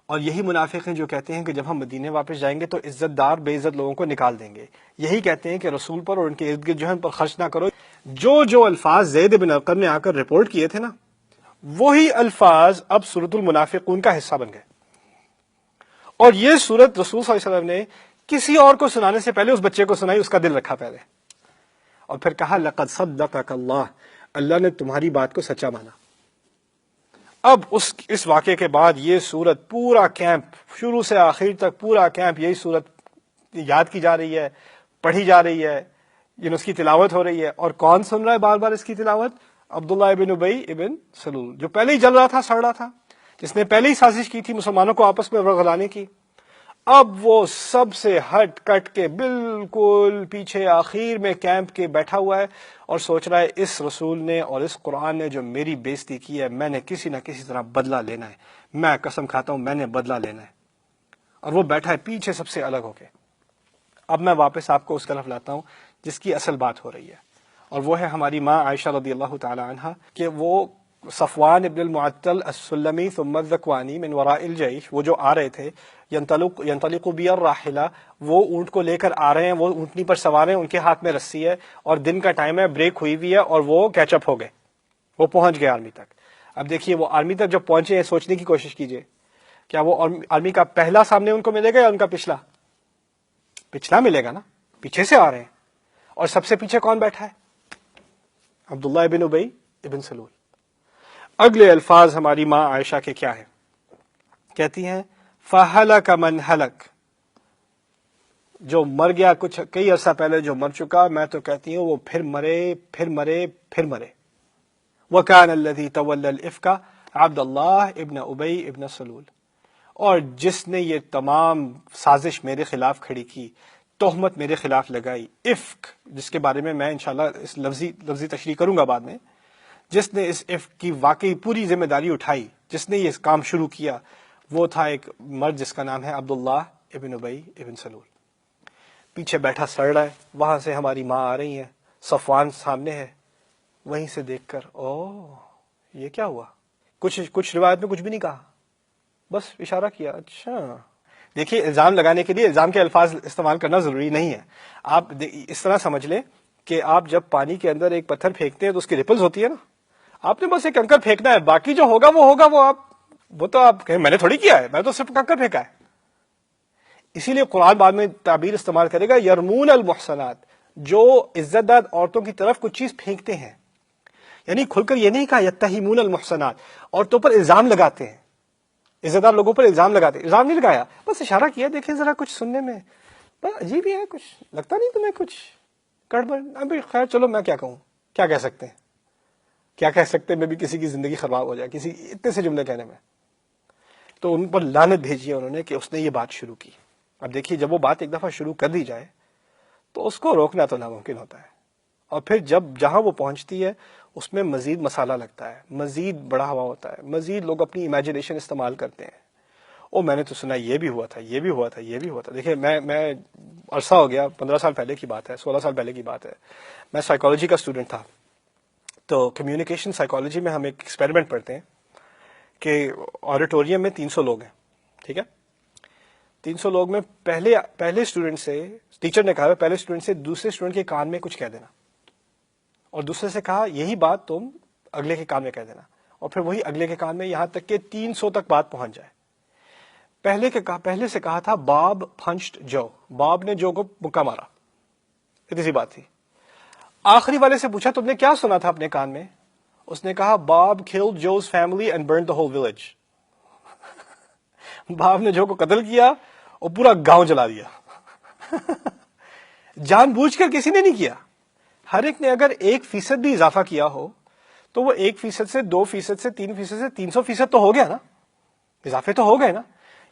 اور یہی منافق ہیں جو کہتے ہیں کہ جب ہم مدینے واپس جائیں گے تو عزت دار بے عزت لوگوں کو نکال دیں گے. یہی کہتے ہیں کہ رسول پر اور ان کے ارد گرد جو ہے ان پر خرچ نہ کرو. جو الفاظ زید بن ارقم نے آ کر رپورٹ کیے تھے نا، وہی الفاظ اب سورۃ المنافقون کا حصہ بن گئے. اور یہ سورت رسول صلی اللہ علیہ وسلم نے کسی اور کو سنانے سے پہلے اس بچے کو سنائی، اس کا دل رکھا پہلے، اور پھر کہا لقد صدقک اللہ، اللہ نے تمہاری بات کو سچا مانا. اب اس واقعے کے بعد یہ سورت پورا کیمپ شروع سے آخر تک پورا کیمپ یہی سورت یاد کی جا رہی ہے، پڑھی جا رہی ہے، اس کی تلاوت ہو رہی ہے. اور کون سن رہا ہے بار بار اس کی تلاوت؟ عبداللہ ابن ابی ابن سلول، جو پہلے ہی جل رہا تھا، سڑ رہا تھا، جس نے پہلے ہی سازش کی تھی مسلمانوں کو آپس میں ورغلانے کی. اب وہ سب سے ہٹ کٹ کے بالکل پیچھے آخر میں کیمپ کے بیٹھا ہوا ہے اور سوچ رہا ہے اس رسول نے اور اس قرآن نے جو میری بےزتی کی ہے، میں نے کسی نہ کسی طرح بدلہ لینا ہے. میں قسم کھاتا ہوں میں نے بدلہ لینا ہے. اور وہ بیٹھا ہے پیچھے سب سے الگ ہو کے. اب میں واپس آپ کو اس طرف لاتا ہوں جس کی اصل بات ہو رہی ہے، اور وہ ہے ہماری ماں عائشہ رضی اللہ تعالی عنہا، کہ وہ صفوان ابن المعطل السلمی ثم الذکوانی من وراء الجیش، وہ جو آ رہے تھے ینطلق بی الراحلہ، وہ اونٹ کو لے کر آ رہے ہیں، وہ اونٹنی پر سوار ہیں، ان کے ہاتھ میں رسی ہے اور دن کا ٹائم ہے، بریک ہوئی ہوئی ہے، اور وہ کیچ اپ ہو گئے، وہ پہنچ گئے آرمی تک. اب دیکھیے وہ آرمی تک جب پہنچے ہیں، سوچنے کی کوشش کیجئے، کیا وہ آرمی کا پہلا سامنے ان کو ملے گا یا ان کا پچھلا ملے گا نا؟ پیچھے سے آ رہے ہیں، اور سب سے پیچھے کون بیٹھا ہے؟ عبداللہ ابن ابی ابن سلول. اگلے الفاظ ہماری ماں عائشہ کے کیا ہے؟ کہتی ہیں فَهَلَكَ مَنْ هَلَكَ، جو مر گیا کئی عرصہ پہلے جو مر چکا، میں تو کہتی ہوں وہ پھر مرے پھر مرے پھر مرے. وَكَانَ الَّذِي تَوَلَّى الْإِفْكَ عبد اللہ ابن ابی ابن سلول، اور جس نے یہ تمام سازش میرے خلاف کھڑی کی، تہمت میرے خلاف لگائی، افک، جس کے بارے میں انشاءاللہ اس لفظی تشریح کروں گا بعد میں، جس نے اس افک کی واقعی پوری ذمہ داری اٹھائی، جس نے یہ کام شروع کیا، وہ تھا ایک مرد جس کا نام ہے عبداللہ ابن ابی ابن سلول. پیچھے بیٹھا سڑ رہا ہے، وہاں سے ہماری ماں آ رہی ہیں، صفوان سامنے ہے، وہیں سے دیکھ کر یہ کیا ہوا؟ کچھ روایت میں کچھ بھی نہیں کہا، بس اشارہ کیا. اچھا دیکھیے، الزام لگانے کے لیے الزام کے الفاظ استعمال کرنا ضروری نہیں ہے. آپ اس طرح سمجھ لیں کہ آپ جب پانی کے اندر ایک پتھر پھینکتے ہیں تو اس کی ریپلز ہوتی ہے نا، آپ نے بس ایک کنکر پھینکنا ہے، باقی جو ہوگا وہ تو آپ کہیں میں نے تھوڑی کیا ہے، میں تو صرف کنکر پھینکا ہے. اسی لیے قرآن بعد میں تعبیر استعمال کرے گا یرمون المحصنات، جو عزت دار عورتوں کی طرف کچھ چیز پھینکتے ہیں. یعنی کھل کر یہ نہیں کہا یتہمون المحصنات، عورتوں پر الزام لگاتے ہیں، عزت دار لوگوں پر الزام لگاتے ہیں. الزام نہیں لگایا، بس اشارہ کیا، دیکھیں ذرا کچھ سننے میں بس عجیب ہی ہے، کچھ لگتا نہیں تمہیں کچھ گڑبڑ؟ ابھی خیر چلو میں کیا کہوں، کیا کہہ سکتے ہیں میں بھی کسی کی زندگی خراب ہو جائے کسی اتنے سے جملے کہنے میں. تو ان پر لعنت بھیجی ہے انہوں نے کہ اس نے یہ بات شروع کی. اب دیکھیے جب وہ بات ایک دفعہ شروع کر دی جائے تو اس کو روکنا تو ناممکن ہوتا ہے، اور پھر جہاں وہ پہنچتی ہے اس میں مزید مسالہ لگتا ہے، مزید بڑا ہوا ہوتا ہے، مزید لوگ اپنی امیجنیشن استعمال کرتے ہیں. میں نے تو سنا یہ بھی ہوا تھا، یہ بھی ہوا تھا، یہ بھی ہوا تھا. دیکھیں میں عرصہ ہو گیا، 15 سال پہلے کی بات ہے، 16 سال پہلے کی بات ہے، میں سائیکالوجی کا اسٹوڈنٹ تھا. تو کمیونیکیشن سائیکالوجی میں ہم ایک ایکسپیریمنٹ پڑھتے ہیں کہ آڈیٹوریم میں 300 لوگ ہیں، ٹھیک ہے؟ 300 لوگ میں پہلے اسٹوڈنٹ سے ٹیچر نے کہا پہلے اسٹوڈنٹ سے دوسرے اسٹوڈنٹ کے کان میں کچھ کہہ دینا، اور دوسرے سے کہا یہی بات تم اگلے کے کان میں کہہ دینا، اور پھر وہی اگلے کے کان میں، یہاں تک کہ 300 تک بات پہنچ جائے. پہلے سے کہا تھا باب پنچڈ جو، باب نے جو کو مکہ مارا، اتنی سی بات تھی. آخری والے سے پوچھا تم نے کیا سنا تھا اپنے کان میں؟ اس نے کہا باب killed Joe's family and burned the whole village. باب نے جو کو قتل کیا اور پورا گاؤں جلا دیا. جان بوجھ کر کسی نے نہیں کیا. ہر ایک نے اگر 1% بھی اضافہ کیا ہو تو وہ 1% سے 2% سے 3% سے 300% تو ہو گیا نا، اضافے تو ہو گئے نا.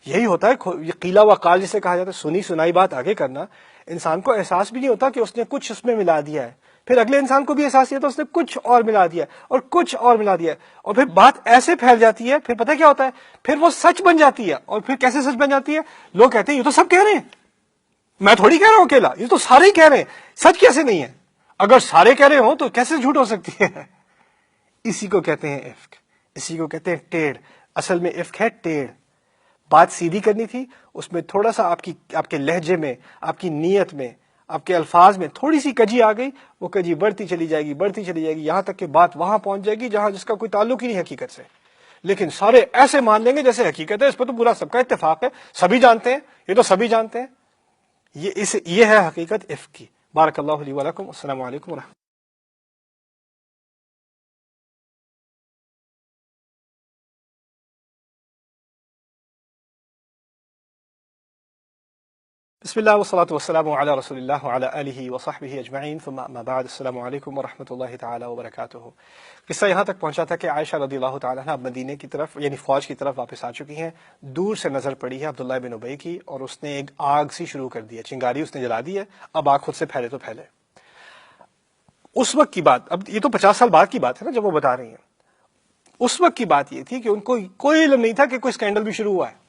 یہی ہوتا ہے یہ قیلا وقال جسے کہا جاتا ہے، سنی سنائی بات آگے کرنا. انسان کو احساس بھی نہیں ہوتا کہ اس نے کچھ اس میں ملا دیا ہے، پھر اگلے انسان کو بھی احساس نہیں ہوتا اس نے کچھ اور ملا دیا اور کچھ اور ملا دیا، اور پھر بات ایسے پھیل جاتی ہے. پھر پتہ کیا ہوتا ہے، پھر وہ سچ بن جاتی ہے. اور پھر کیسے سچ بن جاتی ہے؟ لوگ کہتے ہیں یہ تو سب کہہ رہے ہیں، میں تھوڑی کہہ رہا ہوں اکیلا، یہ تو سارے ہی کہہ رہے ہیں، سچ کیسے نہیں ہے؟ اگر سارے کہہ رہے ہوں تو کیسے جھوٹ ہو سکتی ہے؟ اسی کو کہتے ہیں افک، اسی کو کہتے ہیں ٹیڑھ. اصل میں افک ہے ٹیڑھ. بات سیدھی کرنی تھی، اس میں تھوڑا سا آپ کے لہجے میں، آپ کی نیت میں، آپ کے الفاظ میں تھوڑی سی کجی آ گئی، وہ کجی بڑھتی چلی جائے گی یہاں تک کہ بات وہاں پہنچ جائے گی جہاں جس کا کوئی تعلق ہی نہیں حقیقت سے. لیکن سارے ایسے مان لیں گے جیسے حقیقت ہے، اس پہ تو پورا سب کا اتفاق ہے، سبھی جانتے ہیں، یہ تو سبھی جانتے ہیں. یہ ہے حقیقت افک کی. بارک اللہ لی ولکم. السلام علیکم ورحمۃ. بسم اللہ والصلاة والسلام علی رسول اللہ وعلی آلہ وصحبہ اجمعین، ثم اما بعد. السلام علیکم ورحمۃ اللہ تعالی وبرکاتہ. قصہ یہاں تک پہنچا تھا کہ عائشہ رضی اللہ تعالیٰ عنہ اب مدینے کی طرف یعنی فوج کی طرف واپس آ چکی ہیں. دور سے نظر پڑی ہے عبداللہ بن ابی کی، اور اس نے ایک آگ سی شروع کر دی ہے، چنگاری اس نے جلا دی ہے. اب آگ خود سے پھیلے تو پھیلے. اس وقت کی بات، اب یہ تو 50 سال بعد کی بات ہے نا جب وہ بتا رہی ہیں. اس وقت کی بات یہ تھی کہ ان کو کوئی علم نہیں تھا کہ کوئی اسکینڈل بھی شروع ہوا ہے.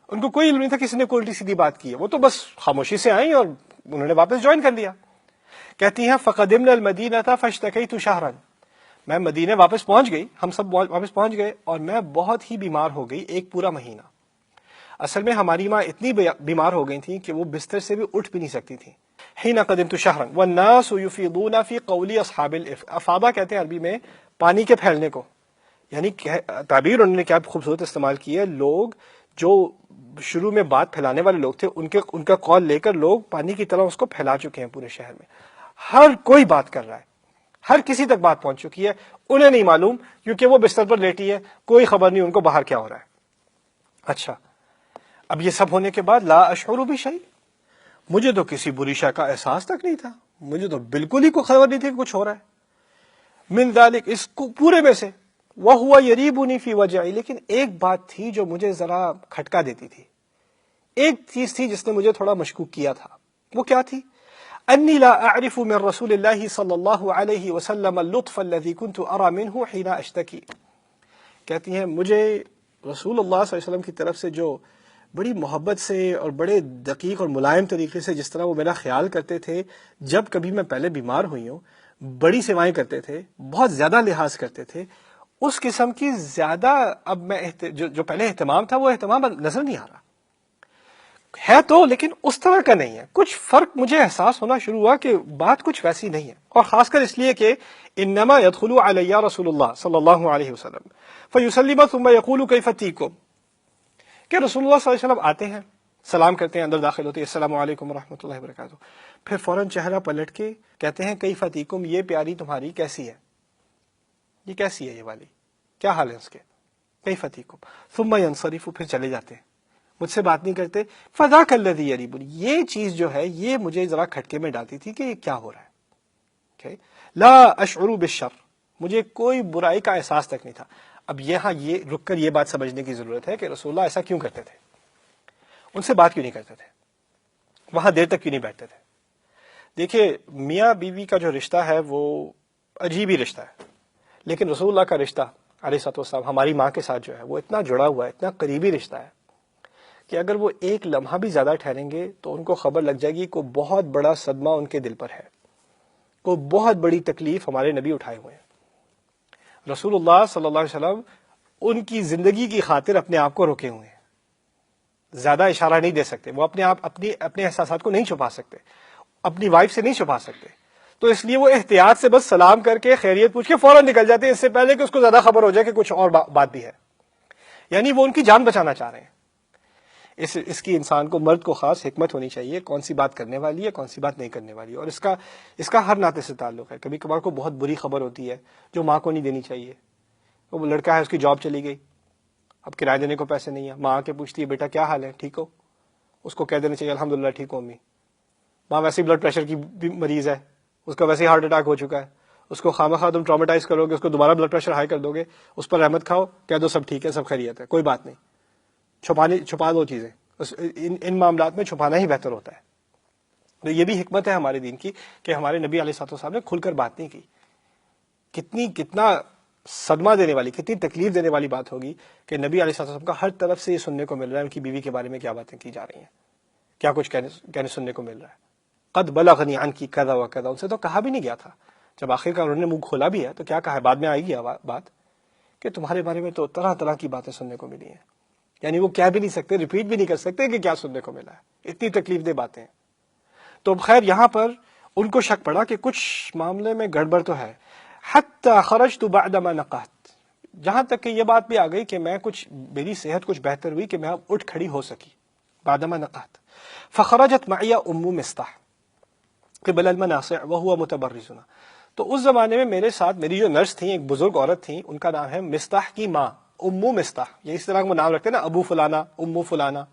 ان کو کوئی علم نہیں تھا کسی نے کوئی الٹی سیدھی بات کی ہے. وہ تو بس خاموشی سے آئیں اور انہوں نے واپس جوائن کر لیا. کہتی ہیں فقدمنا المدینہ فاشتکیت شہرا، میں مدینے واپس پہنچ گئی، ہم سب واپس پہنچ گئے، اور میں بہت ہی بیمار ہو گئی ایک پورا مہینہ. اصل میں ہماری ماں اتنی بیمار ہو گئی تھیں کہ وہ بستر سے بھی اٹھ بھی نہیں سکتی تھیں. حین قدمت شہرا والناس یفیضون فی قول اصحاب الافک. افاضہ کہتے ہیں عربی میں پانی کے پھیلنے کو، یعنی تعبیر انہوں نے کیا خوبصورت استعمال کی ہے. لوگ جو شروع میں بات پھیلانے والے لوگ تھے ان کا قول لے کر لوگ پانی کی طرح اس کو پھیلا چکے ہیں پورے شہر میں. ہر کوئی بات کر رہا ہے، ہر کسی تک بات پہنچ چکی ہے. انہیں نہیں معلوم کیونکہ وہ بستر پر لیٹی ہے، کوئی خبر نہیں ان کو باہر کیا ہو رہا ہے. اچھا، اب یہ سب ہونے کے بعد لا اشعر بشیء، مجھے تو کسی بری شے کا احساس تک نہیں تھا، مجھے تو بالکل ہی کوئی خبر نہیں تھی کہ کچھ ہو رہا ہے. من ذالک، اس کو پورے میں سے، وَهُوَ يَرِيبُنِي فِي وَجْعِي، لیکن ایک بات تھی جو مجھے ذرا کھٹکا دیتی تھی. ایک چیز تھی جس نے مجھے تھوڑا مشکوک کیا تھا. وہ کیا تھی؟ انی لا اعرف من رسول اللہ صلی اللہ علیہ وسلم اللطف الذي كنت ارى منه حين اشتکی. کہتی ہیں مجھے رسول اللہ صلی اللہ علیہ وسلم کی طرف سے جو بڑی محبت سے اور بڑے دقیق اور ملائم طریقے سے جس طرح وہ میرا خیال کرتے تھے جب کبھی میں پہلے بیمار ہوئی ہوں، بڑی سیوائیں کرتے تھے، بہت زیادہ لحاظ کرتے تھے، اس قسم کی زیادہ اب میں جو پہلے اہتمام تھا وہ اہتمام نظر نہیں آ رہا ہے. تو لیکن اس طرح کا نہیں ہے. کچھ فرق مجھے احساس ہونا شروع ہوا کہ بات کچھ ویسی نہیں ہے. اور خاص کر اس لیے کہ انما يدخل علی رسول اللہ صلی اللہ علیہ وسلم فیسلم ثم یقول کیف تیکم، کہ رسول اللہ صلی اللہ علیہ وسلم آتے ہیں، سلام کرتے ہیں، اندر داخل ہوتے ہیں، السلام علیکم ورحمۃ اللہ وبرکاتہ، پھر فوراً چہرہ پلٹ کے کہتے ہیں کیف تیکم، یہ پیاری تمہاری کیسی ہے، یہ کیسی ہے، یہ والی کیا حال ہے اس کے، کیف تیکم، ثم ینصرف، پھر چلے جاتے ہیں، مجھ سے بات نہیں کرتے. فذاک الذی یریبنی، یہ چیز جو ہے یہ مجھے ذرا کھٹکے میں ڈالتی تھی کہ یہ کیا ہو رہا ہے. لا اشعر بالشر، مجھے کوئی برائی کا احساس تک نہیں تھا. اب یہاں یہ رک کر یہ بات سمجھنے کی ضرورت ہے کہ رسول اللہ ایسا کیوں کرتے تھے، ان سے بات کیوں نہیں کرتے تھے، وہاں دیر تک کیوں نہیں بیٹھتے تھے. دیکھیے میاں بیوی کا جو رشتہ ہے وہ عجیب ہی رشتہ ہے، لیکن رسول اللہ کا رشتہ علیہ الصلوۃ والسلام ہماری ماں کے ساتھ جو ہے وہ اتنا جڑا ہوا ہے، اتنا قریبی رشتہ ہے کہ اگر وہ ایک لمحہ بھی زیادہ ٹھہریں گے تو ان کو خبر لگ جائے گی کوئی بہت بڑا صدمہ ان کے دل پر ہے، کوئی بہت بڑی تکلیف ہمارے نبی اٹھائے ہوئے ہیں. رسول اللہ صلی اللہ علیہ وسلم ان کی زندگی کی خاطر اپنے آپ کو روکے ہوئے ہیں، زیادہ اشارہ نہیں دے سکتے، وہ اپنے احساسات کو نہیں چھپا سکتے، اپنی وائف سے نہیں چھپا سکتے. تو اس لیے وہ احتیاط سے بس سلام کر کے خیریت پوچھ کے فوراً نکل جاتے ہیں، اس سے پہلے کہ اس کو زیادہ خبر ہو جائے کہ کچھ اور بات بھی ہے. یعنی وہ ان کی جان بچانا چاہ رہے ہیں. اس کی انسان کو، مرد کو خاص حکمت ہونی چاہیے، کون سی بات کرنے والی ہے، کون سی بات نہیں کرنے والی ہے. اور اس کا ہر ناطے سے تعلق ہے. کبھی کبھار کو بہت بری خبر ہوتی ہے جو ماں کو نہیں دینی چاہیے. وہ لڑکا ہے، اس کی جاب چلی گئی، اب کرایہ دینے کو پیسے نہیں ہے، ماں آ کے پوچھتی ہے بیٹا کیا حال ہے، ٹھیک ہو؟ اس کو کہہ دینا چاہیے الحمدللہ ٹھیک ہو امی. ماں ویسے ہی بلڈ پریشر کی بھی مریض ہے، اس کا ویسے ہی ہارٹ اٹیک ہو چکا ہے، اس کو خواہ تم ٹرامیٹائز کرو گے، اس کو دوبارہ بلڈ پریشر ہائی کر دو گے، اس پر رحمت کھاؤ، کہہ دو سب ٹھیک ہے، سب خیریت ہے، کوئی بات نہیں. چھپا دو چیزیں، ان معاملات میں چھپانا ہی بہتر ہوتا ہے. تو یہ بھی حکمت ہے ہمارے دین کی کہ ہمارے نبی علیہ الصلوۃ والسلام نے کھل کر بات نہیں کی. کتنا صدمہ دینے والی، کتنی تکلیف دینے والی بات ہوگی کہ نبی علیہ الصلوۃ والسلام کا ہر طرف سے یہ سننے کو مل رہا ہے ان کی بیوی کے بارے میں کیا باتیں کی جا رہی ہیں، کیا کچھ کہنے سننے کو مل رہا ہے. قد بلغنی عنکی کذا و کذا، ان سے تو کہا بھی نہیں گیا تھا. جب آخر کار انہوں نے منہ کھولا بھی ہے تو کیا کہا ہے، بعد میں آئے گی بات کہ تمہارے بارے میں تو طرح طرح کی باتیں سننے کو ملی ہیں. یعنی وہ کہہ بھی نہیں سکتے، ریپیٹ بھی نہیں کر سکتے کہ کیا سننے کو ملا ہے، اتنی تکلیف دہ باتیں. تو خیر یہاں پر ان کو شک پڑا کہ کچھ معاملے میں گڑبڑ تو ہے. حتی خرجت بعد ما نقحت، جہاں تک کہ یہ بات بھی آ گئی کہ میری صحت کچھ بہتر ہوئی کہ میں اب اٹھ کھڑی ہو سکی. بعد ما نقحت فخرجت معي ام مصطح قبل المناصع وهو متبرزنا. تو اس زمانے میں میرے ساتھ میری جو نرس تھیں، ایک بزرگ عورت تھیں، ان کا نام ہے مصطح کی ماں، ام مصطح. یہ اس طرح وہ نام رکھتے ہیں نا، ابو فلانا، ام فلانا،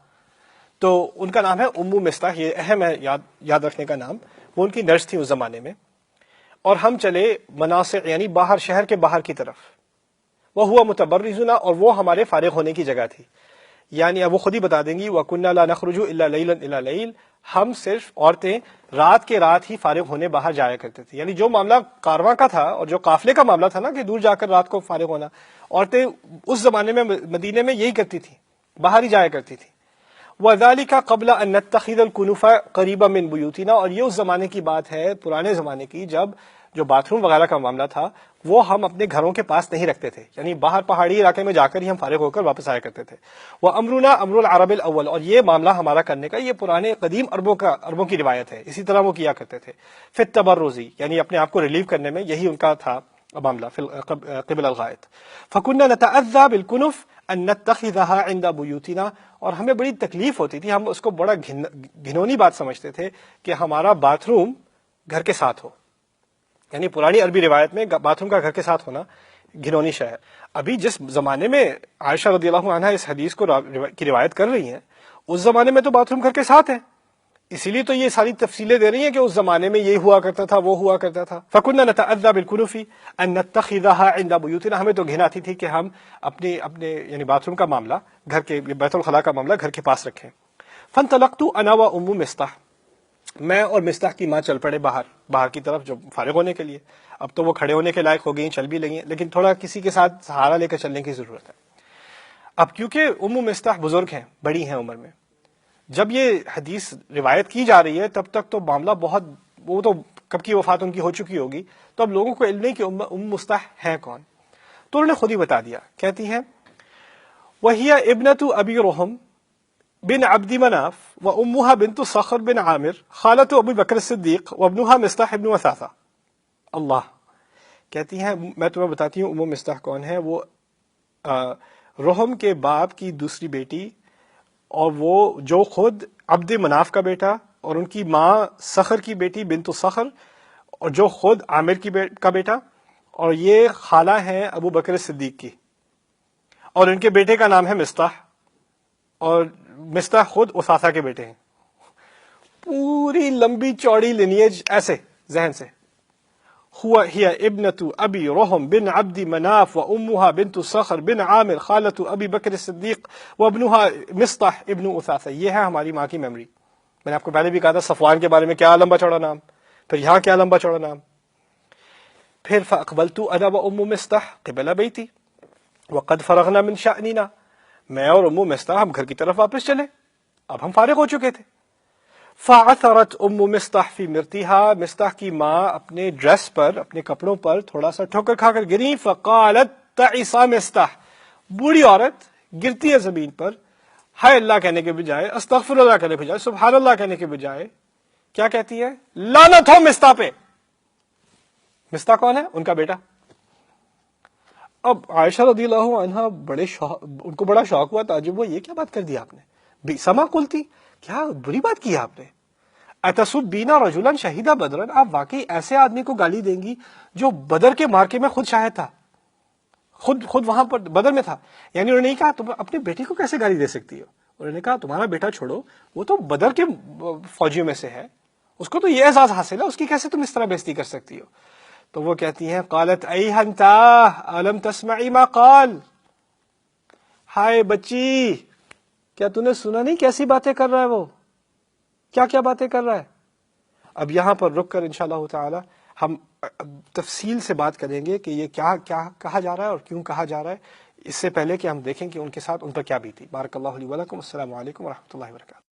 تو ان کا نام ہے ام مصطح. یہ اہم ہے یاد رکھنے کا نام. وہ ان کی نرس تھی اس زمانے میں. اور ہم چلے مناصع یعنی باہر، شہر کے باہر کی طرف. وہ ہوا متبرزنا، اور وہ ہمارے فارغ ہونے کی جگہ تھی. یعنی اب وہ خود ہی بتا دیں گی وَكُنَّا لَا نَخْرُجُ إِلَّا لَيْلًا إِلَّا لَيْلٍ، ہم صرف عورتیں رات کے رات ہی فارغ ہونے باہر جایا کرتے تھے. یعنی جو معاملہ کارواں کا تھا اور جو قافلے کا معاملہ تھا نا کہ دور جا کر رات کو فارغ ہونا، عورتیں اس زمانے میں مدینے میں یہی کرتی تھیں، باہر ہی جایا کرتی تھیں. وَذَلِكَ قَبْلَ أَن نَتَّخِذَ الْكُنُفَ قَرِيبًا مِنْ بُيُوتِنَا، اور یہ اس زمانے کی بات ہے، پرانے زمانے کی، جب جو باتھ روم وغیرہ کا معاملہ تھا وہ ہم اپنے گھروں کے پاس نہیں رکھتے تھے. یعنی باہر پہاڑی علاقے میں جا کر ہی ہم فارغ ہو کر واپس آیا کرتے تھے. وَأَمْرُنَا أَمْرُ الْعَرَبِ الْأَوَّلِ، اور یہ معاملہ ہمارا کرنے کا یہ پرانے قدیم عربوں کی روایت ہے، اسی طرح وہ کیا کرتے تھے. فِي التَّبَرُّزِ، یعنی اپنے آپ کو ریلیو کرنے میں یہی ان کا تھا معاملہ. قبل الغائط فَكُنَّا نَتَأَذَّى بِالْكُنُفِ أَن نَتَّخِذَهَا عِنْدَ بُيُوتِنَا، اور ہمیں بڑی تکلیف ہوتی تھی، ہم اس کو بڑا گھنونی بات سمجھتے تھے کہ ہمارا باتھ روم گھر کے ساتھ ہو. یعنی پرانی عربی روایت میں باتھ روم کا گھر کے ساتھ ہونا گھنونی شے ہے. ابھی جس زمانے میں عائشہ رضی اللہ عنہا اس حدیث کی روایت کر رہی ہیں، اس زمانے میں تو باتھ روم گھر کے ساتھ ہے، اسی لیے تو یہ ساری تفصیلیں دے رہی ہیں کہ اس زمانے میں یہ ہوا کرتا تھا، وہ ہوا کرتا تھا. فَكُنَّا نَتَأَذَّى بِالْكُنُفِ أَن نَتَّخِذَهَا عِنْدَ بُيُوتِنَا، ہمیں تو گھن آتی تھی کہ ہم اپنے یعنی باتھ روم کا معاملہ، گھر کے بیت الخلاء کا معاملہ گھر کے پاس رکھیں. فَانْطَلَقْتُ أَنَا وَأُمُّ مِصْطَحٍ، میں اور مصطح کی ماں چل پڑے باہر کی طرف، جو فارغ ہونے کے لیے. اب تو وہ کھڑے ہونے کے لائق ہو گئی، چل بھی لگی، لیکن تھوڑا کسی کے ساتھ سہارا لے کر چلنے کی ضرورت ہے. اب کیونکہ ام مصطح بزرگ ہیں، بڑی ہیں عمر میں، جب یہ حدیث روایت کی جا رہی ہے تب تک تو معاملہ وہ تو کب کی وفات ان کی ہو چکی ہوگی، تو اب لوگوں کو علم نہیں کہ ام مصطح ہے کون. تو انہوں نے خود ہی بتا دیا. کہتی ہیں وَهِيَ ابْنَةُ أَبِي رُحُمٍ بن عبد مناف وأمها بنت صخر بن عامر خالة ابو بکر الصدیق وابنها مصطح ابن وثاثہ. اللہ، کہتی ہیں میں تمہیں بتاتی ہوں ام مصطح کون ہے. وہ رحم کے باپ کی دوسری بیٹی، اور وہ جو خود عبد مناف کا بیٹا، اور ان کی ماں صخر کی بیٹی بنت صخر، اور جو خود عامر کا بیٹا، اور یہ خالہ ہیں ابو بکر صدیق کی، اور ان کے بیٹے کا نام ہے مصطح، اور مصطح خود اثاثہ کے بیٹے ہیں. پوری لمبی چوڑی لینیج ایسے ذہن سے. هي ابنة ابی رحم بن عبد مناف وامها بنت صخر بن عامر خالة ابی بکر الصدیق وابنها مصطح ابن اثاثہ. یہ ہے ہماری ماں کی میموری. میں نے آپ کو پہلے بھی کہا تھا صفوان کے بارے میں کیا لمبا چوڑا نام، پھر یہاں کیا لمبا چوڑا نام. پھر فاقبلت انا وام مصطح قبل بیتی وقد فرغنا من شأننا، میں اور ام مصطح ہم گھر کی طرف واپس چلے، اب ہم فارغ ہو چکے تھے. فعثرت ام مصطح فی مرتها، مصطح کی ماں اپنے ڈریس پر، اپنے کپڑوں پر تھوڑا سا ٹھوکر کھا کر گری. فقالت تعس مصطح، بوڑھی عورت گرتی ہے زمین پر، ہائے اللہ کہنے کے بجائے، استغفر اللہ کہنے کے بجائے، سبحان اللہ کہنے کے بجائے کیا کہتی ہے؟ لعنت ہو مصطح پہ. مصطح کون ہے؟ ان کا بیٹا. اب عائشہ رضی اللہ عنہا ان کو بڑا شوق ہوا، تعجب ہوا، یہ کیا بات کر دی آپ نے؟ بیسما قلتی، کیا بری بات کی آپ نے، اتسبینا رجلا شہیدا بدرن، آپ واقعی ایسے آدمی کو گالی دیں گی جو بدر کے مارکے میں خود شاہد تھا، خود وہاں پر بدر میں تھا. یعنی انہوں نے نہیں کہا تم اپنے بیٹے کو کیسے گالی دے سکتی ہو، انہوں نے کہا تمہارا بیٹا چھوڑو، وہ تو بدر کے فوجیوں میں سے ہے، اس کو تو یہ اعزاز حاصل ہے، اس کی کیسے تم اس طرح بےزتی کر سکتی ہو. تو وہ کہتی ہیں قالت ایھا انتا الم تسمعی ما قال، ہائے بچی کیا تو نے سنا نہیں کیسی باتیں کر رہا ہے وہ، کیا کیا باتیں کر رہا ہے. اب یہاں پر رک کر انشاءاللہ تعالی ہم تفصیل سے بات کریں گے کہ یہ کیا کہا جا رہا ہے اور کیوں کہا جا رہا ہے، اس سے پہلے کہ ہم دیکھیں کہ ان کے ساتھ ان پر کیا بیتی. بارک اللہ لی ولکم، السلام علیکم ورحمۃ اللہ وبرکاتہ.